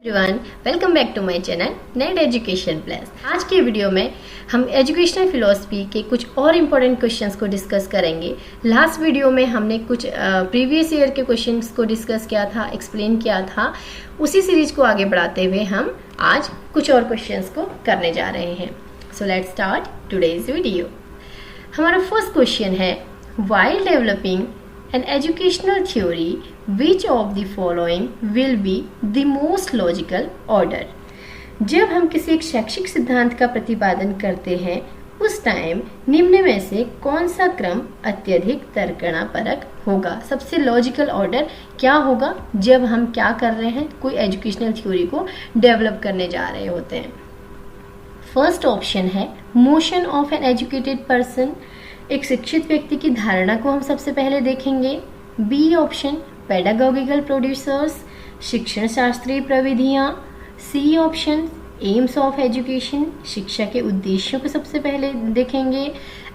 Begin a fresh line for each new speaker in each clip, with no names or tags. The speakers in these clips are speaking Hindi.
Everyone, welcome back to my channel net education plus. आज के वीडियो में हम एजुकेशनल फिलॉसफी के कुछ और इम्पोर्टेंट क्वेश्चंस को डिस्कस करेंगे। लास्ट वीडियो में हमने कुछ प्रीवियस ईयर के क्वेश्चंस को डिस्कस किया था, एक्सप्लेन किया था। उसी सीरीज को आगे बढ़ाते हुए हम आज कुछ और क्वेश्चंस को करने जा रहे हैं। So let's start today's video. हमारा फर्स्ट क्वेश्चन है, while developing an educational theory, which of the following will be the most logical order? जब हम किसी एक शैक्षिक सिद्धांत का प्रतिपादन करते हैं उस टाइम निम्न में से कौन सा क्रम अत्यधिक तर्कणापरक होगा? सबसे लॉजिकल ऑर्डर क्या होगा जब हम क्या कर रहे हैं, कोई एजुकेशनल थ्योरी को डेवलप करने जा रहे होते हैं। फर्स्ट ऑप्शन है motion of an educated person. एक शिक्षित व्यक्ति की धारणा को हम सबसे पहले देखेंगे। बी ऑप्शन पेडागोगिकल प्रोड्यूसर्स, शिक्षण शास्त्रीय प्रविधियाँ। C option aims of education, शिक्षा के उद्देश्यों को सबसे पहले देखेंगे।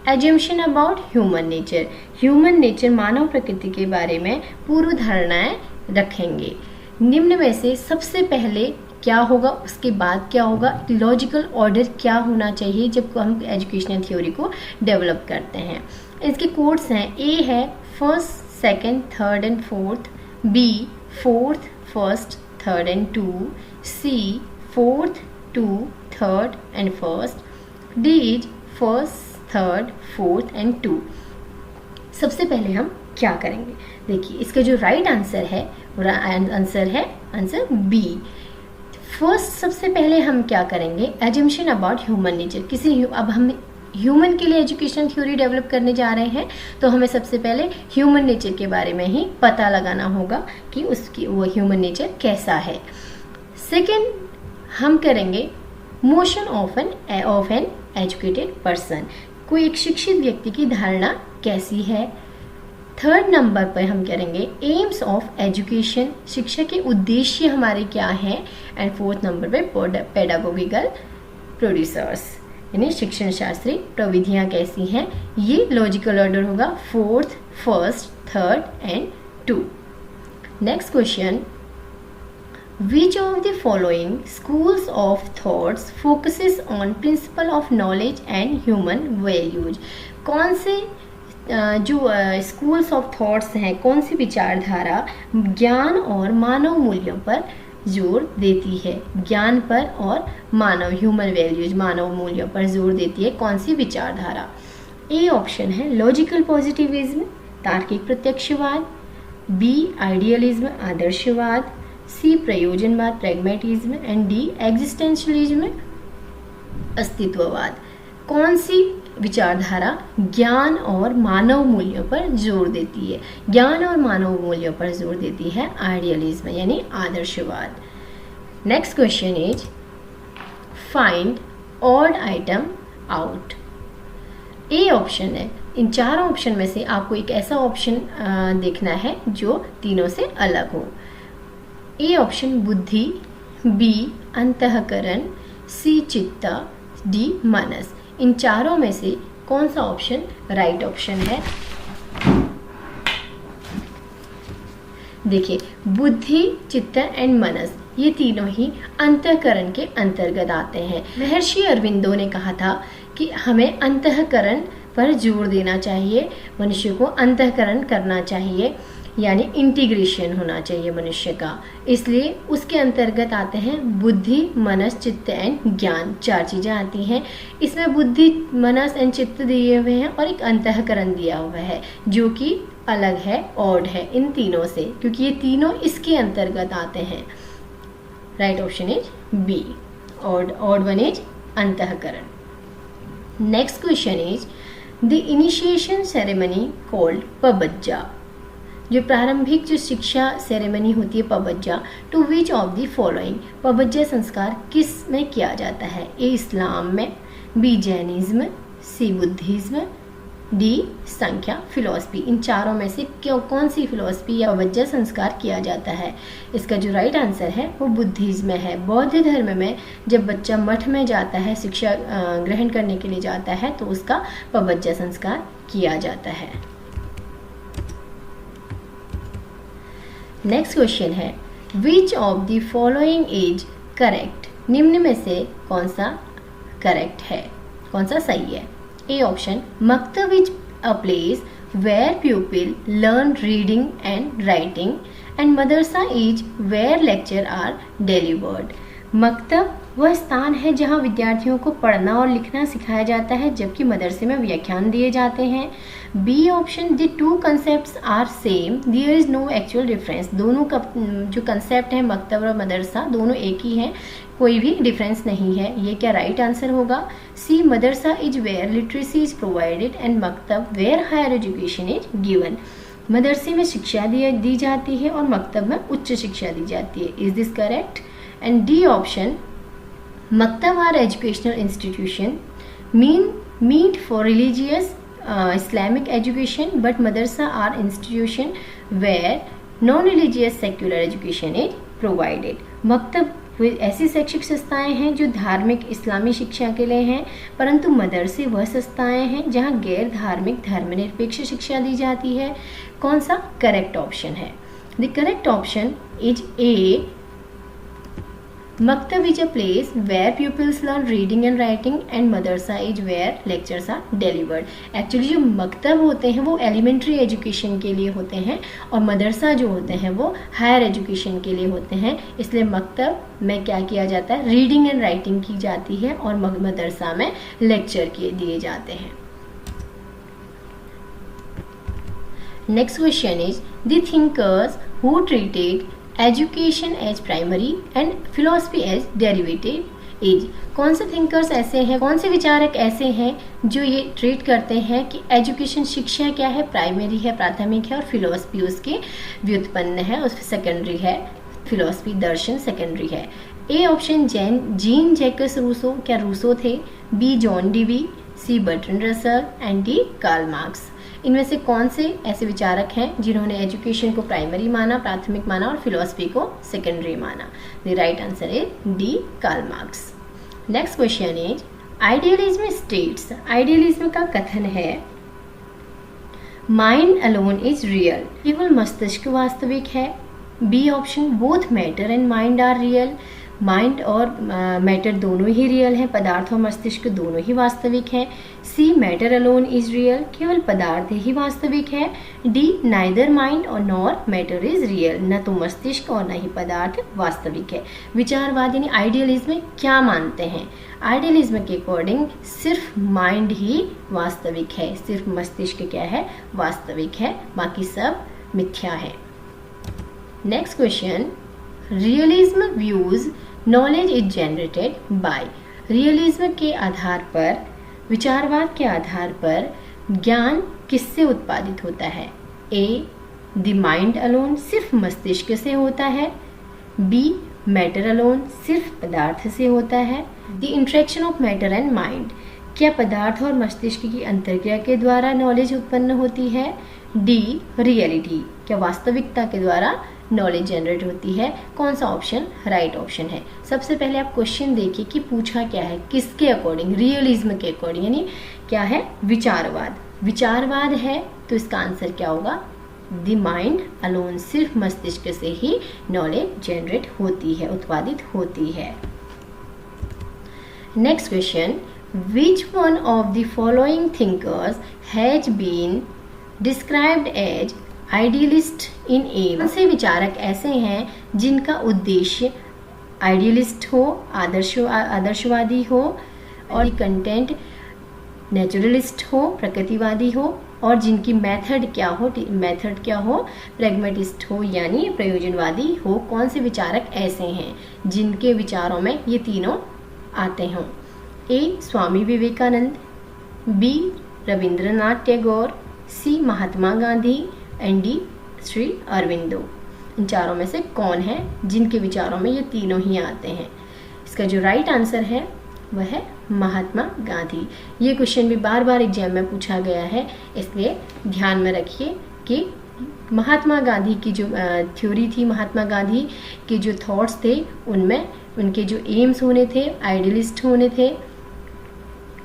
Assumption about human nature, human nature मानव प्रकृति के बारे में पूर्व धारणाएं रखेंगे। निम्न में से सबसे पहले क्या होगा, उसके बाद क्या होगा, लॉजिकल ऑर्डर क्या होना चाहिए जब हम एजुकेशनल थ्योरी को डेवलप करते हैं। इसके कोड्स हैं, ए है first, second, third and fourth. B fourth, first, third and two. C fourth, two, third and first. D is first, third, fourth and two. सबसे पहले हम क्या करेंगे, देखिए इसका जो राइट आंसर है आंसर बी। फर्स्ट सबसे पहले हम क्या करेंगे, एजम्पशन अबाउट ह्यूमन नेचर। अब हम ह्यूमन के लिए एजुकेशन थ्योरी डेवलप करने जा रहे हैं तो हमें सबसे पहले ह्यूमन नेचर के बारे में ही पता लगाना होगा कि उसकी वो ह्यूमन नेचर कैसा है। सेकेंड हम करेंगे motion of an educated person, कोई एक शिक्षित व्यक्ति की धारणा कैसी है। थर्ड नंबर पर हम करेंगे एम्स ऑफ एजुकेशन, शिक्षा के उद्देश्य हमारे क्या हैं। एंड फोर्थ नंबर पे पेडागोगिकल प्रोड्यूसर्स, यानी शिक्षण शास्त्री प्रविधियां कैसी हैं। ये लॉजिकल ऑर्डर होगा, fourth, first, third and two. Next question, which of the following schools of thoughts focuses on principle of knowledge and human values. कौन से जो स्कूल्स ऑफ थॉट्स हैं, कौन सी विचारधारा ज्ञान और मानव मूल्यों पर जोर देती है। ज्ञान पर और मानव ह्यूमन वैल्यूज, मानव मूल्यों पर जोर देती है कौन सी विचारधारा। ए ऑप्शन है लॉजिकल पॉजिटिविज्म, तार्किक प्रत्यक्षवाद। बी आइडियलिज्म, आदर्शवाद। सी प्रयोजनवाद, प्रैग्मेटिज्म। एंड डी एग्जिस्टेंशियलिज्म, अस्तित्ववाद। कौन सी विचारधारा ज्ञान और मानव मूल्यों पर जोर देती है? ज्ञान और मानव मूल्यों पर जोर देती है आइडियलिज्म यानी आदर्शवाद। Next question is find odd item out. A option है, इन चारों ऑप्शन में से आपको एक ऐसा ऑप्शन देखना है जो तीनों से अलग हो। ए ऑप्शन बुद्धि, बी अंतःकरण, सी चित्त, डी मनस। इन चारों में से कौन सा ऑप्शन राइट ऑप्शन है? देखिए बुद्धि, चित्त एंड मनस ये तीनों ही अंतःकरण के अंतर्गत आते हैं। महर्षि अरविंदो ने कहा था कि हमें अंतःकरण पर जोर देना चाहिए, मनुष्य को अंतःकरण करना चाहिए, यानी इंटीग्रेशन होना चाहिए मनुष्य का। इसलिए उसके अंतर्गत आते हैं बुद्धि, मनस, चित्त एंड ज्ञान, चार चीजें आती हैं। इसमें बुद्धि, मनस एंड चित्त दिए हुए हैं और एक अंतःकरण दिया हुआ है जो कि अलग है, ऑड है इन तीनों से, क्योंकि ये तीनों इसके अंतर्गत आते हैं। Right option is B, odd one is अंतःकरण। Next question is the initiation ceremony called Pabbajja. जो प्रारंभिक जो शिक्षा सेरेमनी होती है Pabbajja, to which of the following, Pabbajja संस्कार किस में किया जाता है? ए इस्लाम में, B Jainism, C Buddhism, D Samkhya philosophy. इन चारों में से कौन सी फिलॉसफी या पबज्जा संस्कार किया जाता है? इसका जो राइट आंसर है वो बुद्धिज्म है। बौद्ध धर्म में जब बच्चा मठ में जाता है, शिक्षा ग्रहण करने के लिए जाता है, तो उसका पबज्जा संस्कार किया जाता है। नेक्स्ट क्वेश्चन है विच of the following is correct, निम्न में से कौन सा करेक्ट है, कौन सा सही है? ए ऑप्शन, मकतब is a place where pupil learn reading and writing and madrasa is where lecture are delivered. मकतब वह स्थान है जहाँ विद्यार्थियों को पढ़ना और लिखना सिखाया जाता है, जबकि मदरसे में व्याख्यान दिए जाते हैं. B option, the two concepts are same, there is no actual difference. दोनों का जो कंसेप्ट है मकतब और मदरसा दोनों एक ही हैं, कोई भी डिफरेंस नहीं है. ये क्या राइट आंसर होगा? सी, मदरसा is where literacy is provided and मकतब where higher education is given. मदरसे में शिक्षा दी जाती है और मकतब में उच्च शिक्षा दी जाती है. Is this correct? And D option, मकतब are educational institution meant for religious Islamic education, but madrasa are institution where non-religious secular education is provided. मकतब ऐसी शैक्षिक संस्थाएं हैं जो धार्मिक इस्लामी शिक्षा के लिए हैं, परंतु मदरसे वह संस्थाएं हैं जहां गैर धार्मिक धर्मनिरपेक्ष शिक्षा दी जाती है. कौन सा करेक्ट ऑप्शन है? The correct option is A, मकतब is a place where pupils learn reading and writing and मदरसा is where lectures are delivered. Actually जो मकतब होते हैं वो एलिमेंट्री एजुकेशन के लिए होते हैं और मदरसा जो होते हैं वो हायर एजुकेशन के लिए होते हैं. इसलिए मकतब में क्या किया जाता है? रीडिंग एंड राइटिंग की जाती है और मदरसा में लेक्चर दिए जाते हैं. Next question is, the thinkers who treated education as primary and philosophy as derivative is. कौन से थिंकर्स ऐसे हैं, कौन से विचारक ऐसे हैं जो ये ट्रीट करते हैं कि एजुकेशन शिक्षा क्या है, प्राइमरी है, प्राथमिक है, और फिलोसफी उसके व्युत्पन्न है, उस सेकेंडरी है. फिलोसफी दर्शन सेकेंडरी है. A option, Jean Jacques Rousseau, क्या रूसो थे? B, John Dewey, C, Bertrand Russell and D, Karl Marx. इनमें से कौन से ऐसे विचारक हैं जिन्होंने एजुकेशन को प्राइमरी माना, प्राथमिक माना और फिलोसफी को सेकेंडरी माना? The right answer is D, Karl Marx. Next question is, idealism states, idealism का कथन है माइंड अलोन इज रियल, केवल मस्तिष्क वास्तविक है. B option, both matter and mind are real, mind और मैटर दोनों ही रियल हैं, पदार्थ और मस्तिष्क दोनों ही वास्तविक हैं. सी, मैटर अलोन इज रियल, केवल पदार्थ ही वास्तविक है. डी, नाइदर माइंड और नॉर मैटर इज रियल, न तो मस्तिष्क और न ही पदार्थ वास्तविक है. विचारवाद यानी आइडियलिज्म क्या मानते हैं? आइडियलिज्म के अकॉर्डिंग सिर्फ माइंड ही वास्तविक है, सिर्फ मस्तिष्क क्या है? वास्तविक है, बाकी सब मिथ्या है. Next question, realism views knowledge is generated by. Realism के आधार पर, विचारवाद के आधार पर ज्ञान किससे उत्पादित होता है? ए, द माइंड अलोन, सिर्फ मस्तिष्क से होता है. बी, मैटर अलोन, सिर्फ पदार्थ से होता है. The interaction of matter and mind, क्या पदार्थ और मस्तिष्क की अंतर्क्रिया के द्वारा नॉलेज उत्पन्न होती है? डी, रियलिटी, क्या वास्तविकता के द्वारा नॉलेज जनरेट होती है? कौन सा ऑप्शन राइट ऑप्शन है? सबसे पहले आप क्वेश्चन देखिए कि पूछा क्या है, किसके अकॉर्डिंग? रियलिज्म के अकॉर्डिंग, यानी क्या है? विचारवाद. विचारवाद है तो इसका आंसर क्या होगा? द माइंड अलोन, सिर्फ मस्तिष्क से ही नॉलेज जनरेट होती है, उत्पादित होती है. Next question, which one of the following thinkers has been described as idealist in एम. से विचारक ऐसे हैं जिनका उद्देश्य आइडियलिस्ट हो, आदर्शवादी हो, और कंटेंट नेचुरलिस्ट हो, प्रकृतिवादी हो, और जिनकी मेथड क्या हो? प्रैग्मेटिस्ट हो, यानी प्रयोजनवादी हो. कौन से विचारक ऐसे हैं जिनके विचारों में ये तीनों आते हों? A, Swami Vivekananda, B, Rabindranath Tagore, C, Mahatma Gandhi and D, Shri Aurobindo. इन चारों में से कौन है जिनके विचारों में ये तीनों ही आते हैं? इसका जो राइट आंसर है वह है महात्मा गांधी. ये क्वेश्चन भी बार बार एग्जाम में पूछा गया है, इसलिए ध्यान में रखिए कि महात्मा गांधी की जो थ्योरी थी, महात्मा गांधी के जो थॉट्स थे, उनमें उनके जो एम्स होने थे, आइडियलिस्ट होने थे,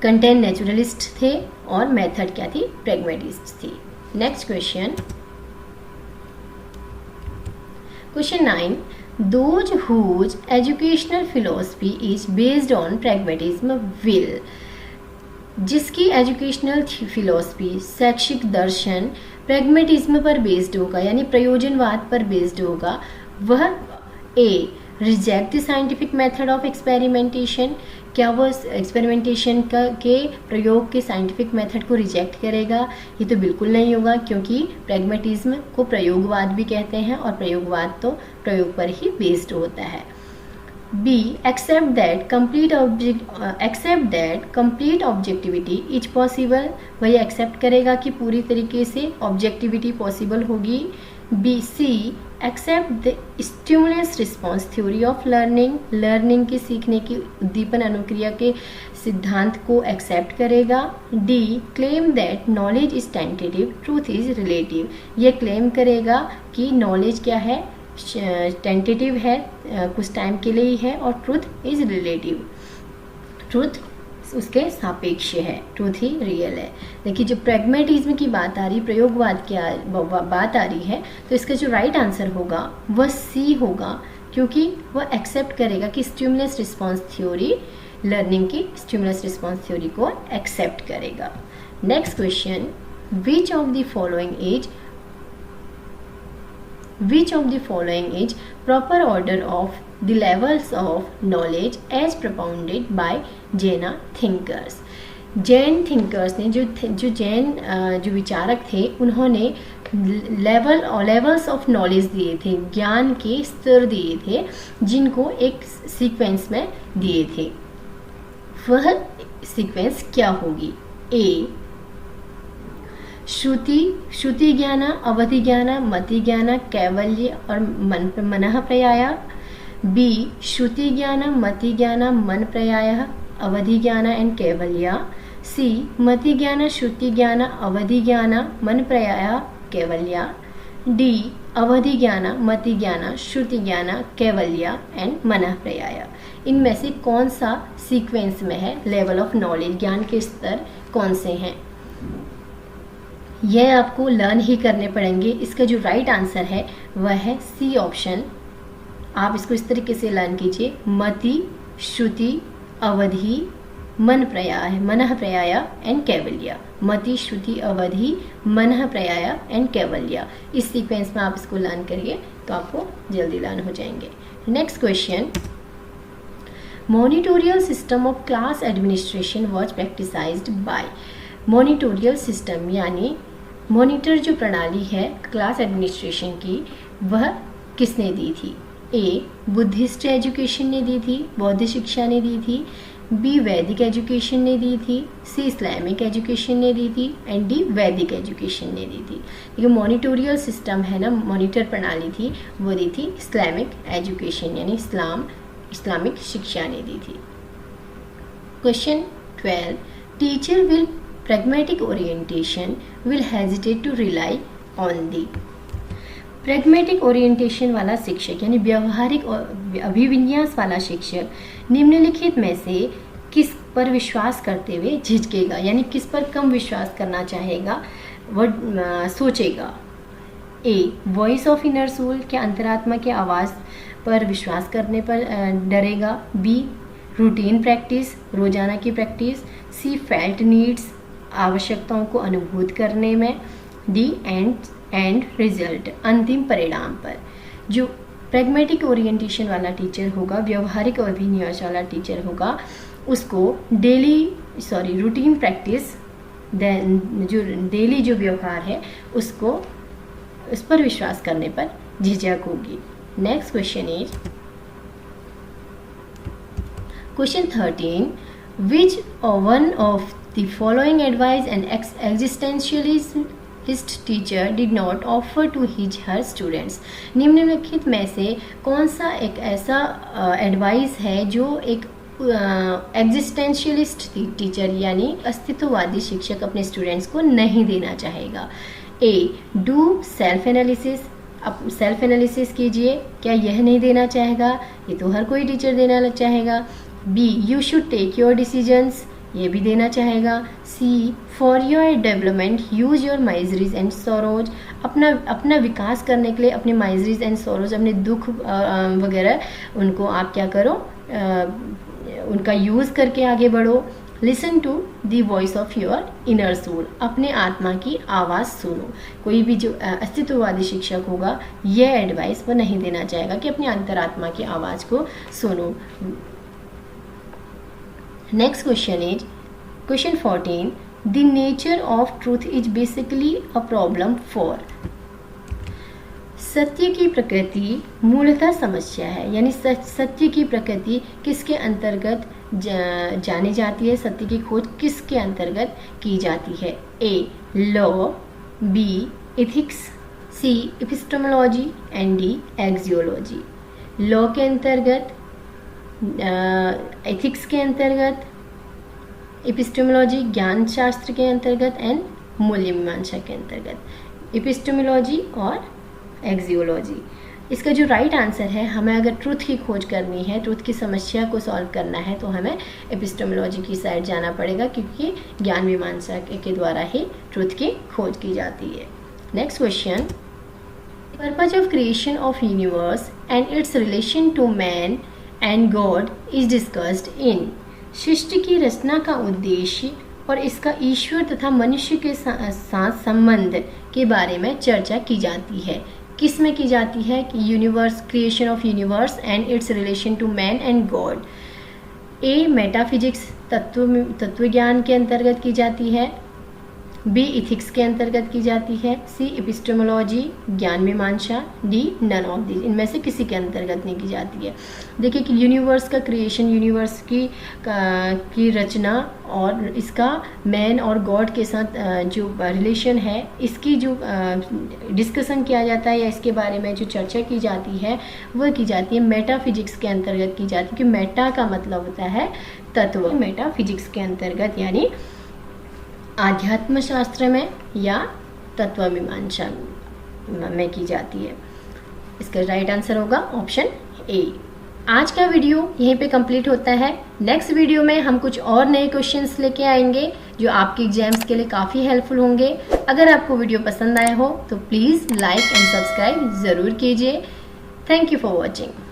कंटेंट नेचुरलिस्ट थे, और मेथड क्या थी? प्रैग्मेटिस्ट थी. Next question, question 9, Those whose educational philosophy is based on pragmatism will, जिसकी एजुकेशनल फिलॉसफी शैक्षिक दर्शन प्रैग्मेटिज्म पर बेस्ड होगा यानी प्रयोजनवाद पर बेस्ड होगा, वह A reject the scientific method of experimentation, क्या वो एक्सपेरिमेंटेशन के प्रयोग के साइंटिफिक मेथड को रिजेक्ट करेगा? ये तो बिल्कुल नहीं होगा, क्योंकि प्रैग्मेटिज्म को प्रयोगवाद भी कहते हैं और प्रयोगवाद तो प्रयोग पर ही बेस्ड होता है। B accept that complete objectivity is possible, वही एक्सेप्ट करेगा कि पूरी तरीके से ऑब्जेक्टिविटी पॉसिबल होगी। B C accept the stimulus response theory of learning, learning के सीखने की उद्दीपन अनुक्रिया के सिद्धांत को एक्सेप्ट करेगा। D claim that knowledge is tentative truth is relative, ये क्लेम करेगा कि नॉलेज क्या है, टेंटेटिव है, कुछ टाइम के लिए ही है, और ट्रूथ इज रिलेटिव, ट्रूथ उसके सापेक्ष है, ट्रूथ ही रियल है। देखिए जो प्रैग्मेटिज्म की बात आ रही, प्रयोगवाद की बात आ रही है, तो इसका जो राइट आंसर होगा वह सी होगा, क्योंकि वह एक्सेप्ट करेगा कि स्टिमुलस रिस्पॉन्स थ्योरी, लर्निंग की स्टिमुलस रिस्पॉन्स थ्योरी को एक्सेप्ट करेगा। Next question, which of the following is proper order of the levels of knowledge as propounded by Jain thinkers? Jain thinkers ने जो विचारक थे, उन्होंने लेवल्स ऑफ नॉलेज दिए थे, ज्ञान के स्तर दिए थे, जिनको एक सीक्वेंस में दिए थे। वह सीक्वेंस क्या होगी? ए श्रुति ज्ञान, अवधि ज्ञान, मति ज्ञान, कैवल्य और मनः प्रयाय। बी श्रुति ज्ञान, मति ज्ञान, मन प्रयाय, अवधि ज्ञान एंड कैवल्य। सी मति ज्ञान, श्रुति ज्ञान, अवधि ज्ञान, मन प्रयाय, कैवल्य। डी अवधि ज्ञान, मति ज्ञान, श्रुति ज्ञान, कैवल्य एंड मनः प्रयाय। इनमें से कौन सा सीक्वेंस में है? लेवल ऑफ नॉलेज, ज्ञान के स्तर कौन से हैं, यह आपको लर्न ही करने पड़ेंगे। इसका जो राइट आंसर है वह है सी ऑप्शन। आप इसको इस तरीके से लर्न कीजिए, मति, श्रुति, अवधि, मनः प्रयाय एंड कैवल्य। मति, श्रुति, अवधि, मनः प्रयाय एंड कैवल्य, इस सीक्वेंस में आप इसको लर्न करिए तो आपको जल्दी लर्न हो जाएंगे। Next question, monitorial system of class administration was practicised by. Monitorial system यानी मॉनिटर जो प्रणाली है क्लास एडमिनिस्ट्रेशन की, वह किसने दी थी? ए बुद्धिस्ट एजुकेशन ने दी थी, बौद्ध शिक्षा ने दी थी। बी वैदिक एजुकेशन ने दी थी। सी इस्लामिक एजुकेशन ने दी थी एंड डी वैदिक एजुकेशन ने दी थी। देखिए मॉनिटोरियल सिस्टम है ना, मॉनिटर प्रणाली थी, वो दी थी इस्लामिक एजुकेशन यानी इस्लामिक शिक्षा ने दी थी। Question 12, teacher will pragmatic orientation will hesitate to rely on the। pragmatic orientation वाला शिक्षक यानी व्यवहारिक और अभिविन्यास वाला शिक्षक निम्नलिखित में से किस पर विश्वास करते हुए झिझकेगा, यानी किस पर कम विश्वास करना चाहेगा, वह सोचेगा। A voice of inner soul, क्या अंतरात्मा के आवाज़ पर विश्वास करने पर डरेगा। बी रूटीन प्रैक्टिस, रोजाना की प्रैक्टिस। सी फेल्ट नीड्स, आवश्यकताओं को अनुभूत करने में। डी एंड रिजल्ट, अंतिम परिणाम पर। जो प्रैग्मेटिक ओरिएंटेशन वाला टीचर होगा, व्यवहारिक और अभिविन्यास वाला टीचर होगा, उसको रूटीन प्रैक्टिस, जो डेली जो व्यवहार है उसको उस पर विश्वास करने पर झिझक होगी। Next question is question 13, which one of the following advice an existentialist teacher did not offer to her students। निम्नलिखित में से कौन सा एक ऐसा एडवाइस है जो एक एग्जिस्टेंशियलिस्ट टीचर यानी अस्तित्ववादी शिक्षक अपने स्टूडेंट्स को नहीं देना चाहेगा। ए डू सेल्फ एनालिसिस, अब सेल्फ एनालिसिस कीजिए, क्या यह नहीं देना चाहेगा? ये तो हर कोई टीचर देना चाहेगा। B you should take your decisions, ये भी देना चाहेगा। C, for your development use your miseries and sorrows, अपना विकास करने के लिए अपने माइजरीज एंड सोरोज, अपने दुख वगैरह उनको आप क्या करो, उनका यूज़ करके आगे बढ़ो। Listen to the voice of your inner soul, अपने आत्मा की आवाज़ सुनो। कोई भी जो अस्तित्ववादी शिक्षक होगा यह एडवाइस वो नहीं देना चाहेगा कि अपनी अंतरात्मा की आवाज़ को सुनो। Next question is question 14, the nature of truth is basically a problem for. सत्य की प्रकृति मूलतः समस्या है, यानी सत्य की प्रकृति किसके अंतर्गत जानी जाती है, सत्य की खोज किसके अंतर्गत की जाती है। A, law, B, ethics, C, epistemology and D, axiology. Law के अंतर्गत, एथिक्स के अंतर्गत, एपिस्टेमोलॉजी ज्ञान शास्त्र के अंतर्गत एंड मूल्य मीमांसा के अंतर्गत। एपिस्टेमोलॉजी और एक्सियोलॉजी। इसका जो राइट आंसर है, हमें अगर ट्रूथ की खोज करनी है, ट्रूथ की समस्या को सॉल्व करना है, तो हमें एपिस्टेमोलॉजी की साइड जाना पड़ेगा, क्योंकि ज्ञान मीमांसा के द्वारा ही ट्रूथ की खोज की जाती है। Next question, purpose of creation of universe and its relation to man and God is discussed in. सृष्टि की रचना का उद्देश्य और इसका ईश्वर तथा मनुष्य के साथ संबंध के बारे में चर्चा की जाती है। किस में की जाती है कि universe, creation of universe and its relation to man and God. A, metaphysics तत्व ज्ञान के अंतर्गत की जाती है। बी, इथिक्स के अंतर्गत की जाती है। सी, एपिस्टेमोलॉजी ज्ञान मीमांसा। डी, नन ऑफ दिस, इनमें से किसी के अंतर्गत नहीं की जाती है। देखिए कि यूनिवर्स का क्रिएशन, यूनिवर्स की रचना और इसका मैन और गॉड के साथ जो रिलेशन है, इसकी जो डिस्कशन किया जाता है या इसके बारे में जो चर्चा की जाती है वह की जाती है मेटाफिजिक्स के अंतर्गत की जाती है। कि मेटा का मतलब होता है तत्व, मेटाफिजिक्स के अंतर्गत यानी आध्यात्म शास्त्र में या तत्व मीमांसा में की जाती है। इसका राइट आंसर होगा ऑप्शन ए। आज का वीडियो यहीं पे कंप्लीट होता है। नेक्स्ट वीडियो में हम कुछ और नए क्वेश्चंस लेके आएंगे जो आपके एग्जाम्स के लिए काफ़ी हेल्पफुल होंगे। अगर आपको वीडियो पसंद आया हो तो प्लीज़ लाइक एंड सब्सक्राइब ज़रूर कीजिए। Thank you for watching.